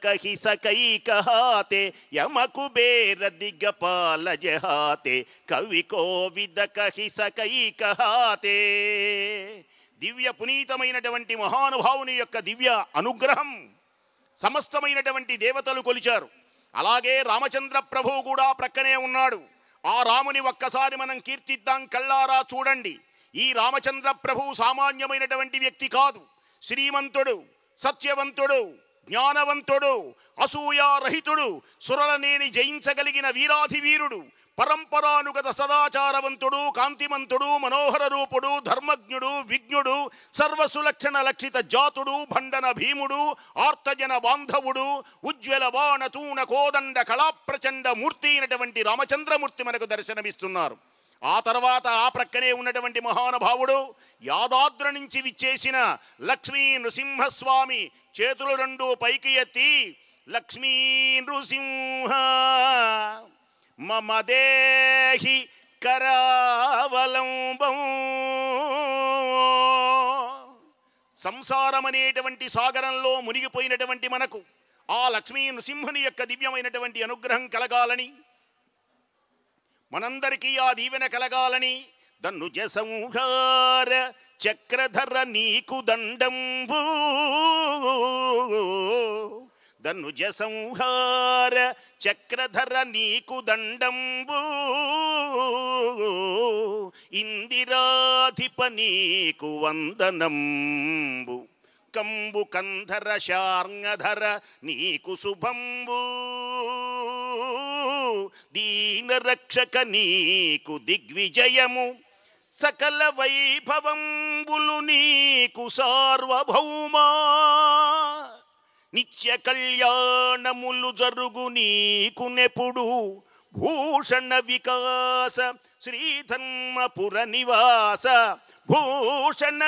कहि सकई कहाते यम कुबेर दिग्गपाल जहाते कवि कोविद कहि सकई कहाते. దివ్య పునీతమైనటువంటి మహానుభావుని యొక్క దివ్య అనుగ్రహం సమస్తమైనటువంటి దేవతలు కొలిచారు. అలాగే రామచంద్ర ప్రభువు కూడా ప్రక్కనే ఉన్నాడు. ఆ రాముని ఒక్కసారి మనం కీర్తిద్దాం, కళ్ళారా చూడండి. ఈ రామచంద్ర ప్రభువు సామాన్యమైనటువంటి వ్యక్తి కాదు. శ్రీమంతుడు, సత్యవంతుడు, జ్ఞానవంతుడు, అసూయారహితుడు, సురలనేని జయించగలిగిన వీరాధివీరుడు, పరంపరానుగత సదాచారవంతుడు, కాంతిమంతుడు, మనోహర రూపుడు, ధర్మజ్ఞుడు, విజ్ఞుడు, సర్వసులక్షణ లక్షిత జాతుడు, భండన భీముడు, ఆర్తజన బాంధవుడు, ఉజ్వల బాణ తూణ కోదండ కళాప్రచండ మూర్తి అయినటువంటి రామచంద్రమూర్తి మనకు దర్శనమిస్తున్నారు. ఆ తర్వాత ఆ ప్రక్కనే ఉన్నటువంటి మహానుభావుడు యాదాద్రి నుంచి విచ్చేసిన లక్ష్మీ నృసింహస్వామి. చేతులు రెండు పైకి ఎత్తి లక్ష్మీ నృసింహ మమ దేహి కరావలంబం. సంసారమనేటువంటి సాగరంలో మునిగిపోయినటువంటి మనకు ఆ లక్ష్మీ నృసింహుని యొక్క దివ్యమైనటువంటి అనుగ్రహం కలగాలని, మనందరికీ ఆ దీవెన కలగాలని ధనుజ సంహార చక్రధర నీకు దండంబు, ధనుజ సంహార చక్రధర నీకు దండంబు, ఇందిరాధిప నీకు వందనంబు, కంబు కంధర శార్ంగధర నీకు శుభంబు, దీనరక్షక నీకు దిగ్విజయము, సకల వైభవంబులు నీకు సార్వభౌమా, నిత్య కళ్యాణములు జరుగు నీకు నెపుడు, భూషణ వికాస శ్రీధర్మపుర నివాస, భూషణ